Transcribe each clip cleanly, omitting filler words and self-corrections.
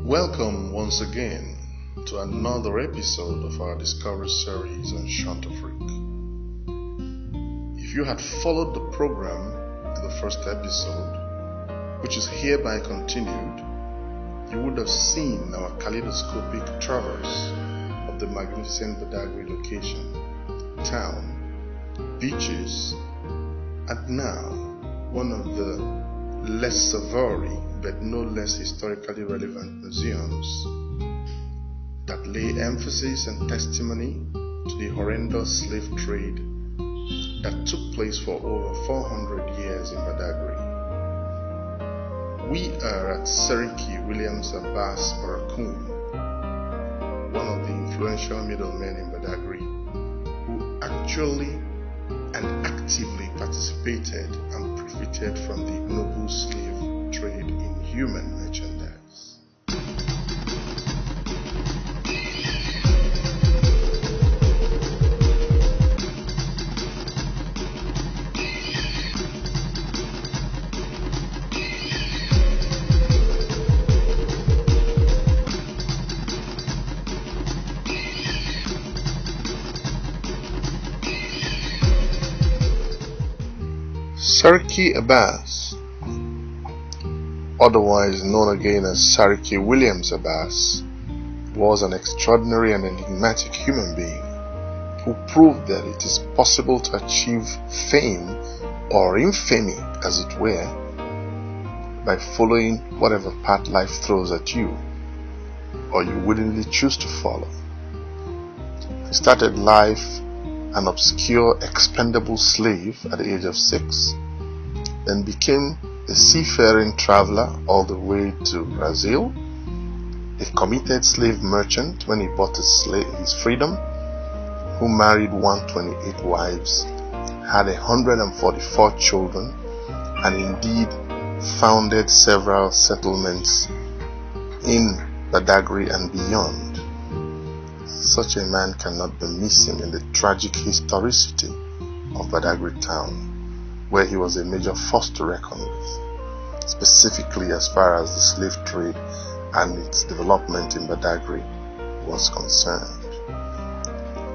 Welcome once again to another episode of our Discovery series on CHANTE AFRIQUE. If you had followed the program in the first episode, which is hereby continued, you would have seen our kaleidoscopic traverse of the magnificent Badagry location, town, beaches, and now one of the less savory but no less historically relevant museums that lay emphasis and testimony to the horrendous slave trade that took place for over 400 years in Badagry. We are at CHANTE Williams Abbas Barakoon, one of the influential middlemen in Badagry, who actually and actively participated and profited from the ignoble slave trade in human merchandise. CHANTE Abbas, otherwise known again as CHANTE Williams Abbas, was an extraordinary and enigmatic human being who proved that it is possible to achieve fame or infamy, as it were, by following whatever path life throws at you or you willingly choose to follow. He started life an obscure, expendable slave at the age of 6, then became a seafaring traveler all the way to Brazil, a committed slave merchant when he bought his freedom, who married 128 wives, had 144 children, and indeed founded several settlements in Badagry and beyond. Such a man cannot be missing in the tragic historicity of Badagry town, where he was a major force to reckon with, specifically as far as the slave trade and its development in Badagry was concerned.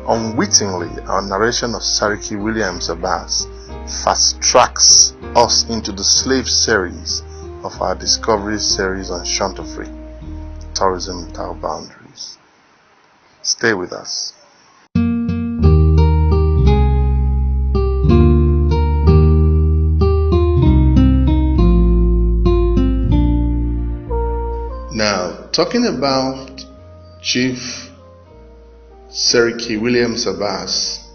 Unwittingly, our narration of CHANTE Williams Abbas fast tracks us into the slave series of our Discovery series on CHANTE AFRIQUE, Tourism Without Boundaries. Stay with us. Now, talking about Chief CHANTE Williams Abbas,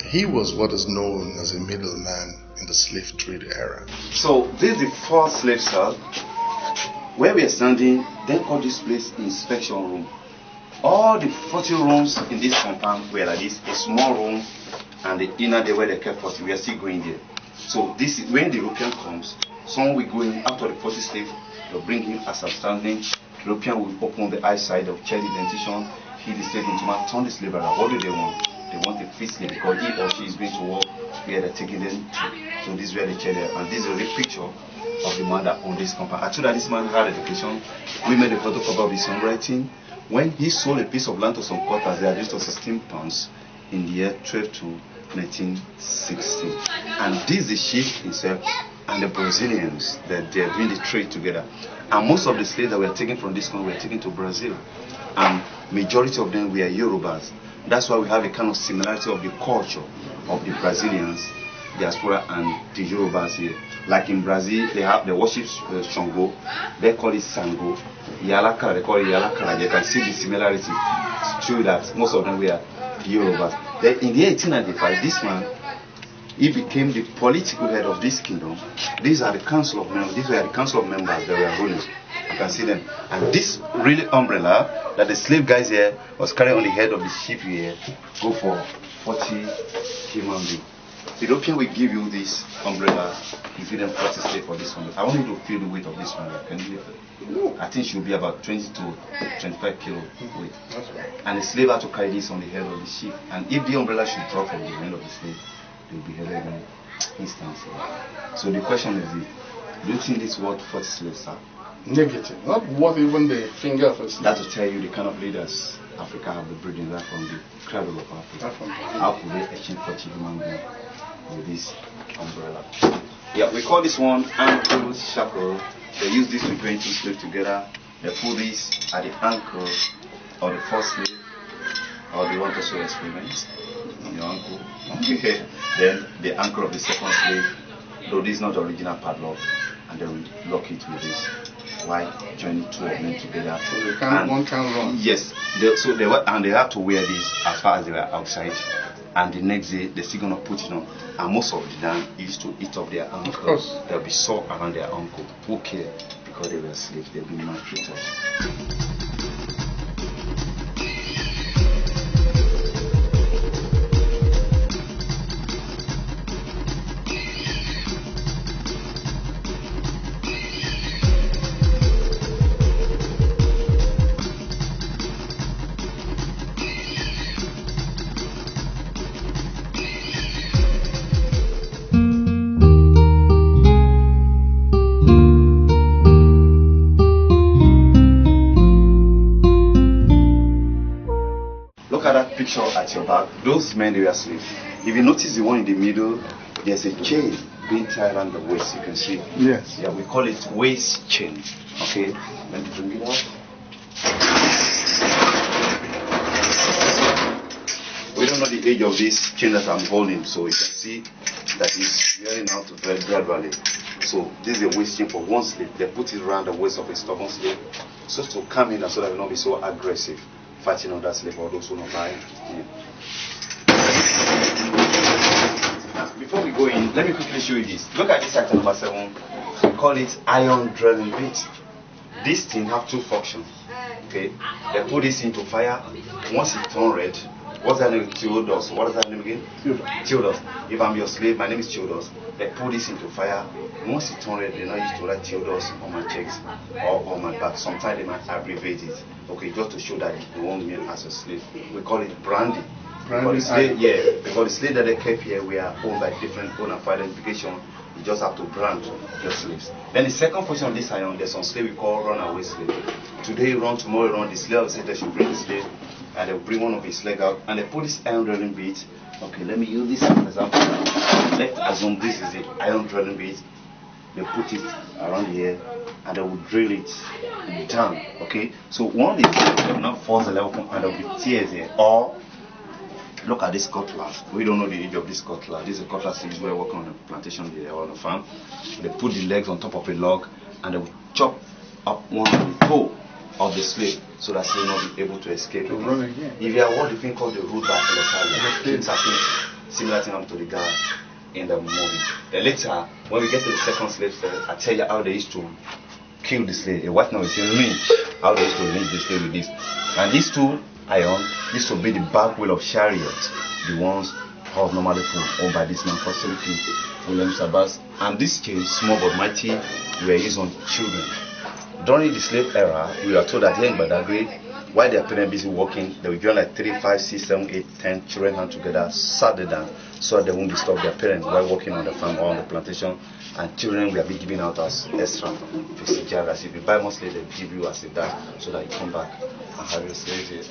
he was what is known as a middleman in the slave trade era. So this is the first slave cell. Where we are standing, they call this place inspection room. All the 40 rooms in this compound were like this, a small room and the inner there where they kept 40, we are still going there. So this is when the European comes, someone will go in after the 40 slave, they'll bring him as outstanding. The European will open the eyesight of child identification, heal the slave into man, turn the slave around. What do they want? They want a free slave because he or she is going to work where they're taking them to. So this is where the child are. And this is a real picture of the man that owned this compound. I told that this man had education. We made a photocopy of his handwriting. When he sold a piece of land to some quarters, they reduced to 16 pounds in the year 12 to 1916. And this is the chief himself and the Brazilians that they're doing the trade together. And most of the slaves that were taken from this country were taken to Brazil. And majority of them were Yorubas. That's why we have a kind of similarity of the culture of the Brazilians, diaspora, and the Yorubas here. Like in Brazil, they worship Shango, they call it Sango. Yalakara, they call it Yalakara. You can see the similarity. It's true that most of them were Yorubas. Then in the year 1895, this man, he became the political head of this kingdom. These are the council of members. These were the council of members that were ruling. You can see them. And this really umbrella that the slave guys here was carrying on the head of the ship here go for 40 human beings. The European will give you this umbrella, you feed them 40 slave for this one. I want you to feel the weight of this one. Can you lift it? I think it should be about 20 to 25 kilo weight. And the slave had to carry this on the head of the ship. And if the umbrella should drop from the end of the slave, they will be headed instantly. So the question is, do you think this is what 40 slaves are? Negative, not worth even the finger of a slave. That to tell you the kind of leaders Africa have been breeding right from the cradle of Africa. How could they achieve such a human being with this umbrella? Yeah, we call this one ankle shackle. They use this to join two slaves together. They put this at the ankle of the first slave, or they want to show experiment on your ankle. Okay. Then the ankle of the second slave, though this is not the original padlock, and then we lock it with this. Why join two of them together? So one can run. Yes. They have to wear this as far as they were outside, and the next day they're still gonna put it on. And most of the time used to eat up their ankle. Of course. There'll be sore around their ankle. Who care? Because they were slaves, they've been maltreated. Look at that picture at your back. Those men, they were slaves. If you notice the one in the middle, there's a chain being tied around the waist. You can see. Yes. Yeah, we call it waist chain. Okay. Let me bring it up. We don't know the age of this chain that I'm holding, so you can see that it's wearing out very gradually. So this is a waist chain for one slave. They put it around the waist of a stubborn slave, so to come in and so that it will not be so aggressive, fighting on that slave or those who are not buying. Yeah. Before we go in, let me quickly show you this. Look at this item number 7. We call it iron drilling bit. This thing have two functions. Okay, they put this into fire. Once it turns red, what's that name? Theodos. What is that name again? Theodos. If I'm your slave, my name is Theodos. They put this into fire. Once it turns red, they now used to write Theodos on my chest or on my back. Sometimes they might abbreviate it. Okay, just to show that they want me as a slave. We call it brandy. Because the slave, because the slave that they kept here were owned by different bona fide identification. You just have to brand your slaves. Then the second function of this iron, there's some slave we call runaway slave. Today you run, tomorrow you run. The slave said they should bring the slave, and they'll bring one of his leg out, and they put this iron drilling bit. Okay, let me use this as an example. Let's assume this is the iron drilling bit. They put it around here, and they will drill it down. Okay, so one is they will not force the level, and there will be tears here. Or look at this cutlass. We don't know the age of this cutlass. This is a cutlass used where working on the plantation here or on the farm. They put the legs on top of a log, and they will chop up one of the toe of the slave so that he will not be able to escape. To run again. If you are what the thing called the root back similar thing to the guy in the movie. Then later, when we get to the second slave cell, I tell you how they used to kill the slave. A white man will say lynch. How they used to lynch the slave with this. And these two iron used to be the back wheel of chariots, the ones how normally owned by this man called William Sabas. And this chain, small but mighty, were used on children. During the slave era, we are told that here in Badagry, while their parents busy working, they will join like 3, 5, 6, 7, 8, 10 children hand together, sat them down, so that they won't disturb their parents while working on the farm or on the plantation. And children will be given out as extra. If you buy more slaves, they give you as a dad, so that you come back and have your slaves here.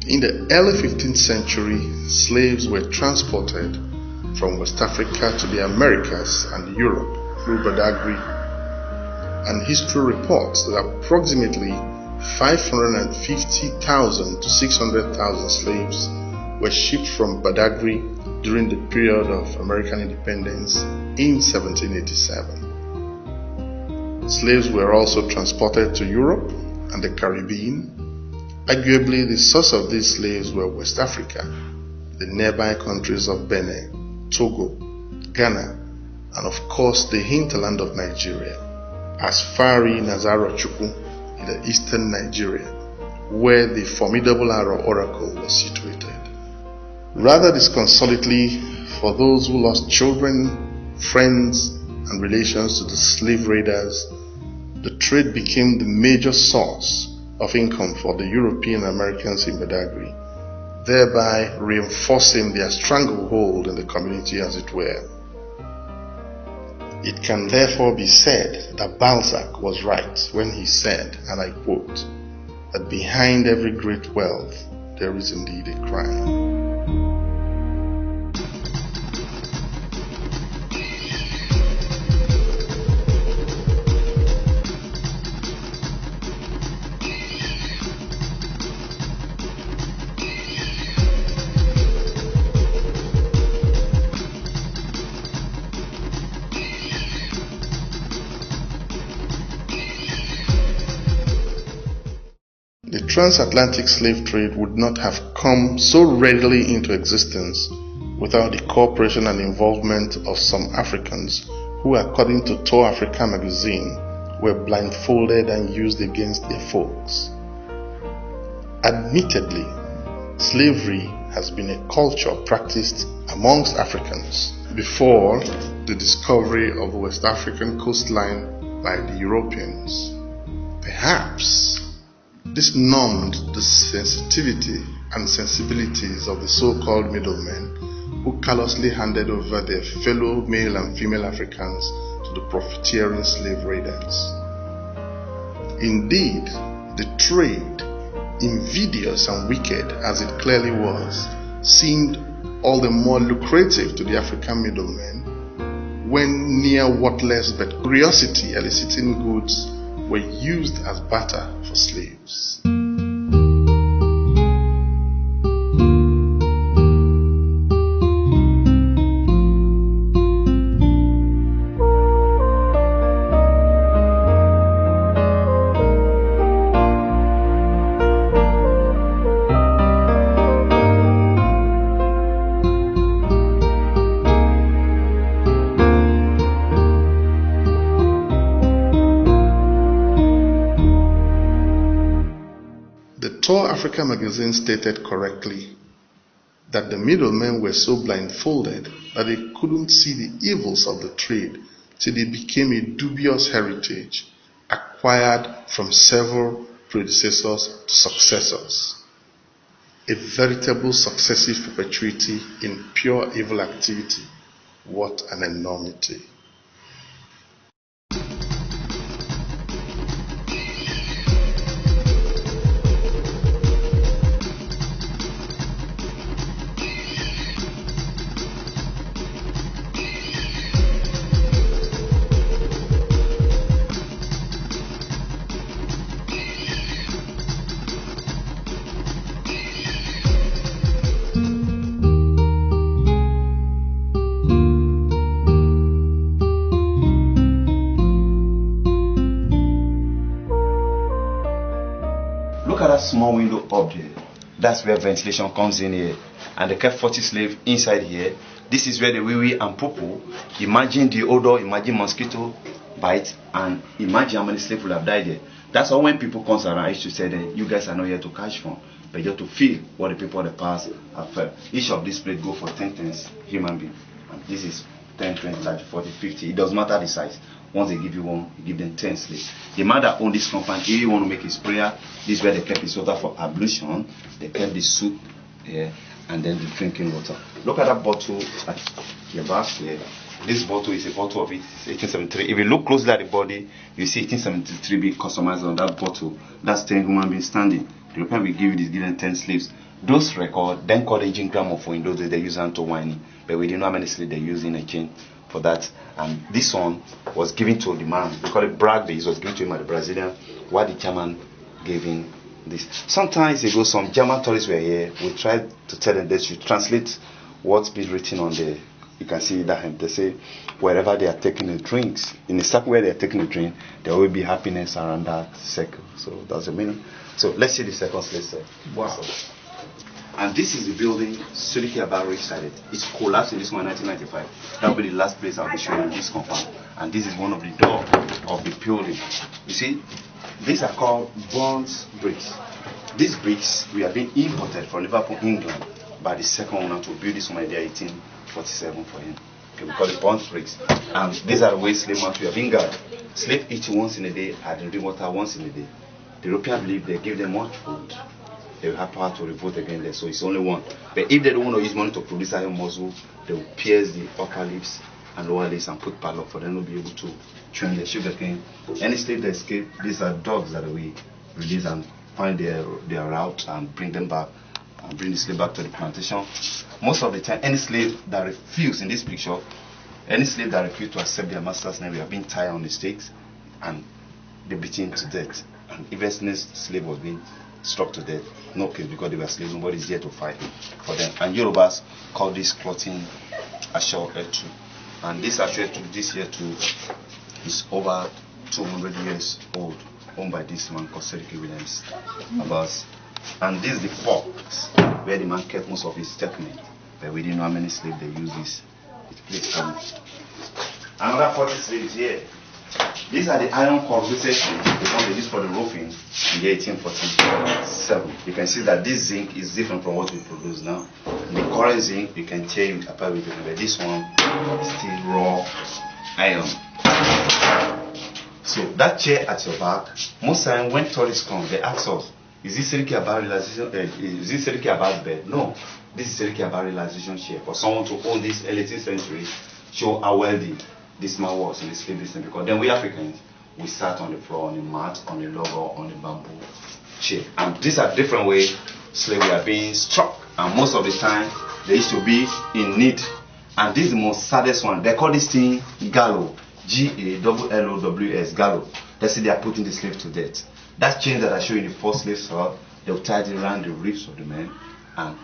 In the early 15th century, slaves were transported from West Africa to the Americas and Europe through Badagry, and history reports that approximately 550,000 to 600,000 slaves were shipped from Badagry during the period of American independence in 1787. Slaves were also transported to Europe and the Caribbean. Arguably, the source of these slaves were West Africa, the nearby countries of Benin, Togo, Ghana, and of course the hinterland of Nigeria, as far in as Arochukwu in the eastern Nigeria, where the formidable Aro oracle was situated. Rather disconsolately for those who lost children, friends, and relations to the slave raiders, the trade became the major source of income for the European Americans in Badagry, thereby reinforcing their stranglehold in the community, as it were. It can therefore be said that Balzac was right when he said, and I quote, that behind every great wealth there is indeed a crime. The transatlantic slave trade would not have come so readily into existence without the cooperation and involvement of some Africans who, according to Tour Africa magazine, were blindfolded and used against their folks. Admittedly, slavery has been a culture practiced amongst Africans before the discovery of the West African coastline by the Europeans. Perhaps this numbed the sensitivity and sensibilities of the so-called middlemen who callously handed over their fellow male and female Africans to the profiteering slave raiders. Indeed, the trade, invidious and wicked as it clearly was, seemed all the more lucrative to the African middlemen when near worthless but curiosity eliciting goods were used as barter for slaves. Tour Africa magazine stated correctly that the middlemen were so blindfolded that they couldn't see the evils of the trade till it became a dubious heritage acquired from several predecessors to successors. A veritable successive perpetuity in pure evil activity. What an enormity! Look at that small window up there. That's where ventilation comes in here. And they kept 40 slaves inside here. This is where the wee and poo-poo. Imagine the odor, imagine mosquito bite, and imagine how many slaves will have died there. That's why when people come around, I used to say that you guys are not here to catch fun, but just to feel what the people of the past have felt. Each of these plates go for 10 tens human being. And this is 10, 20, 30, 40, 50. It doesn't matter the size. Once they give you one, you give them 10 slaves. The man that owns this compound, if he want to make his prayer, this is where they kept his water for ablution. They kept the soup here, and then the drinking water. Look at that bottle at your back here. This bottle is a bottle of 1873. If you look closely at the body, you see 1873 being customized on that bottle. That's 10 human beings standing. The European will give you this, give them 10 slaves. Those records, then called engine gramophone. In those days, they use them to whining. But we didn't know how many slaves they use in a chain for that. And this one was given to the man. We call it Badagry. It was given to him by the Brazilian, while the German gave him this. Sometimes ago, some German tourists were here. We tried to tell them they should translate what's been written on the. You can see that they say wherever they are taking the drinks, in the circle where they are taking the drink, there will be happiness around that circle. So that's the meaning. So let's see the second slide. Wow. And this is the building Seriki Abari started. It's collapsed in this one in 1995. That will be the last place I'll be showing you this compound. And this is one of the doors of the building. You see, these are called bronze bricks. These bricks we have been imported from Liverpool, England, by the second owner to build this one in the year 1847 for him. Okay, we call it bronze bricks. And these are the way slave masters have been guarded. Slave eat once in a day, and drink water once in a day. The Europeans believe they give them much food, they will have power to revolt against them, so it's only one. But if they don't want to use money to produce iron muscle, they will pierce the upper lips and lower lips and put padlock for them to be able to chew the sugar cane. Any slave that escape, these are dogs that we release and find their route and bring them back and bring the slave back to the plantation. Most of the time, any slave that refuse in this picture, any slave that refuse to accept their master's name, we have been tied on the stakes and they beaten to death. And if any slave was being struck to death, no case, because they were slaves, nobody is there to fight for them. And Yorubas call this clothing Asho Etu. And this Asho Etu, this year too, is over 200 years old, owned by this man called Seriki Williams Abbas. And this is the box where the man kept most of his statement. But we didn't know how many slaves they use this. It's another 40 slaves here. These are the iron corrugated slaves, the one they used for the roofing in the 1847. You can see that this zinc is different from what we produce now. In the current zinc, you can tell it apart with it, but this one is still raw iron. So that chair at your back, most time when tourists come, they ask us, is this Seriki Abari realization? Is this Seriki Abari's bed? No, this is Seriki Abari realization chair. For someone to own this 18th century, show how wealthy this man was in the slave business. Because then we Africans, we sat on the floor, on the mat, on the logo, on the bamboo chair. And these are different ways slaves were being struck. And most of the time, they used to be in need. And this is the most saddest one. They call this thing gallows. Gallows, gallows. They say they are putting the slave to death. That chain that I showed you in the first slave saw, they will tie it around the ribs of the men, and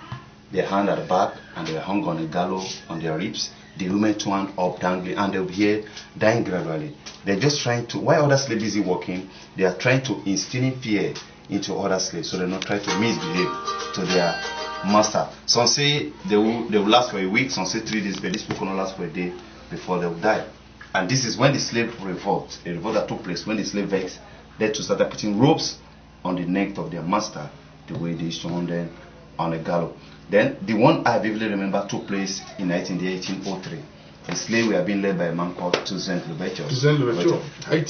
their hand at the back, and they were hung on a gallows on their ribs. The women two hands up dangling, and they'll be here dying gradually. They're just trying to, while other slaves busy working, they are trying to instill fear into other slaves, so they're not trying to misbehave to their master. Some say they will last for a week, some say 3 days, but these people cannot last for a day before they will die. And this is when the slave revolt, a revolt that took place when the slave vexed, they to start putting ropes on the neck of their master, the way they used to hang them on a gallows. Then the one I vividly remember took place in 1803. The slave were being led by a man called Toussaint Louverture.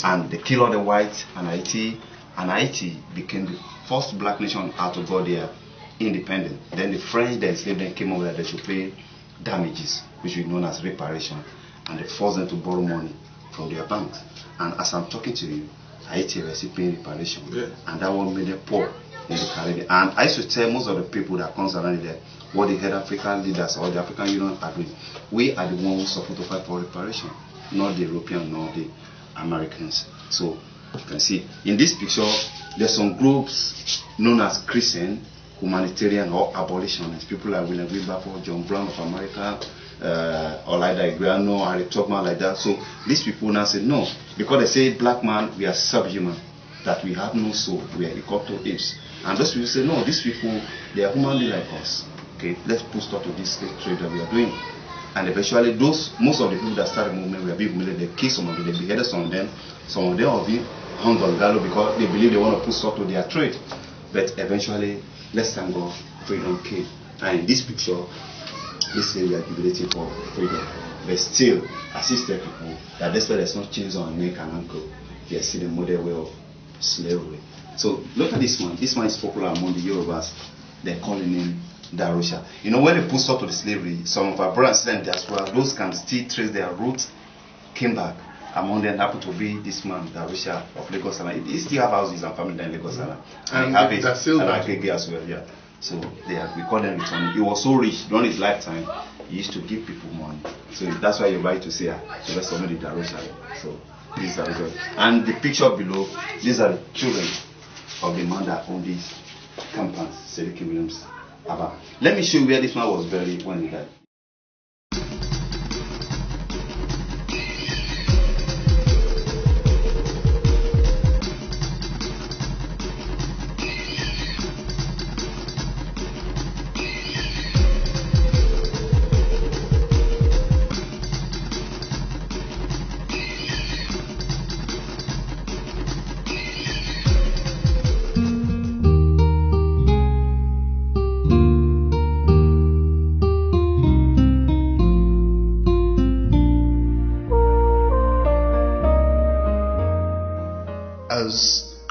And they killed all the whites, and Haiti became the first black nation out to go their independence. Then the French, the enslaved them, came over that they should pay damages, which we know as reparation, and they forced them to borrow money from their banks. And as I'm talking to you, Haiti was paying reparation, and that one made them poor in the Caribbean. And I used to tell most of the people that comes around there, what the head African leaders or the African Union agree, we are the ones who support to fight for reparation, not the Europeans nor the Americans. So you can see in this picture, there's some groups known as Christian, humanitarian, or abolitionists. People like William Wilberforce, John Brown of America, or like that, Guiano, Harry Tubman, like that. So these people now say no, because they say black man, we are subhuman, that we have no soul, we are equal to apes. And those people say no, these people, they are humanly like us. Okay, let's put stop to this slave trade that we are doing. And eventually, most of the people that started the movement were being humiliated. They killed some of them, they beheaded some of them have been hung on gallows because they believe they want to put stop to their trade. But eventually, let's thank God, freedom came. And in this picture, they say we are jubilating for freedom. But still, assisted people that despite there's no chains on neck and ankle, they are still the modern way of slavery. So look at this one. This one is popular among the Yorubas. They're calling him Darusha. You know, when they put stop to the slavery, some of our brothers and diaspora, those can still trace their roots, came back. Among them happened to be this man, Darusha of Lagos Island. He still have houses and family in Lagos Island. And have it as well, yeah. So we call them returning. He was so rich during his lifetime, he used to give people money. So that's why you're right to say, so let's somebody Darusha. So this is Darusha. And the picture below, these are the children of the man that owned these compounds, Seriki Williams Abba. Let me show you where this man was buried when he died.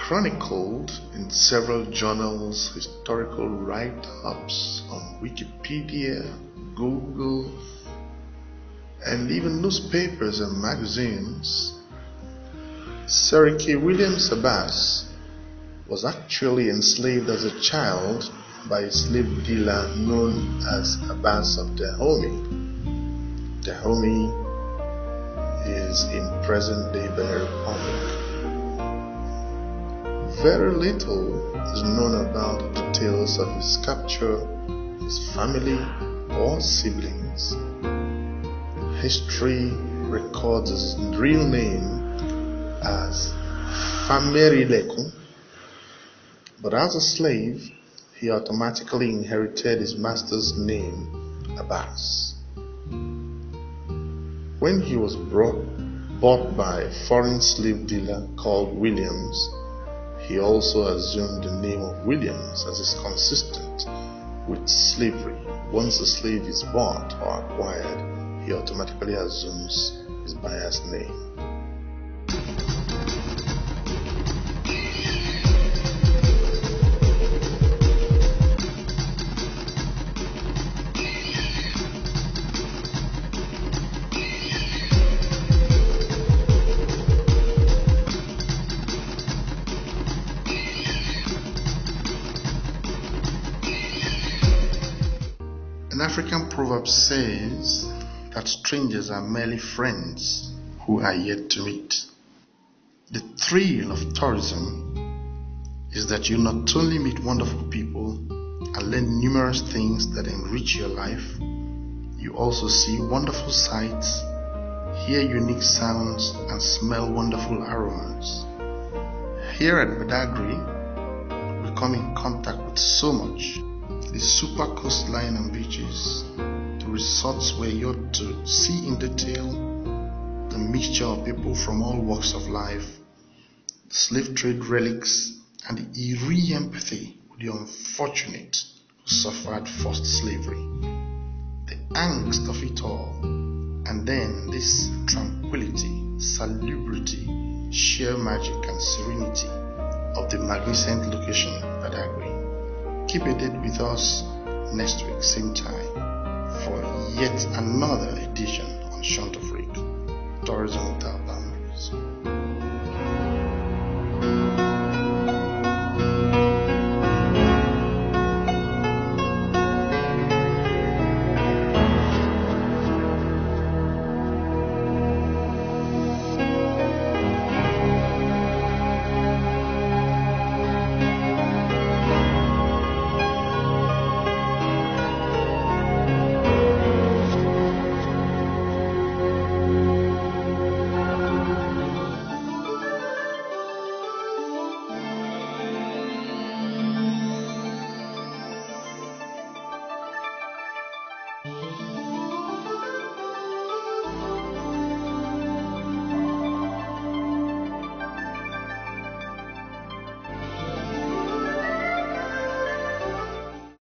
chronicled in several journals, historical write-ups on Wikipedia, Google, and even newspapers and magazines. Sariki Williams Abbas was actually enslaved as a child by a slave dealer known as Abbas of Dahomey. Dahomey is in present-day Benin Republic. Very little is known about the details of his capture, his family, or siblings. History records his real name as Famerileku, but as a slave, he automatically inherited his master's name, Abbas. When he was bought by a foreign slave dealer called Williams, he also assumed the name of Williams, as is consistent with slavery. Once a slave is bought or acquired, he automatically assumes his buyer's name. An African proverb says that strangers are merely friends who are yet to meet. The thrill of tourism is that you not only meet wonderful people and learn numerous things that enrich your life, you also see wonderful sights, hear unique sounds, and smell wonderful aromas. Here at Badagry, we come in contact with so much. The super coastline and beaches, the resorts where you're to see in detail the mixture of people from all walks of life, the slave trade relics, and the eerie empathy with the unfortunate who suffered forced slavery, the angst of it all, and then this tranquility, salubrity, sheer magic and serenity of the magnificent location, Badagry. Keep a date with us next week, same time, for yet another edition on CHANTE, Tourism Without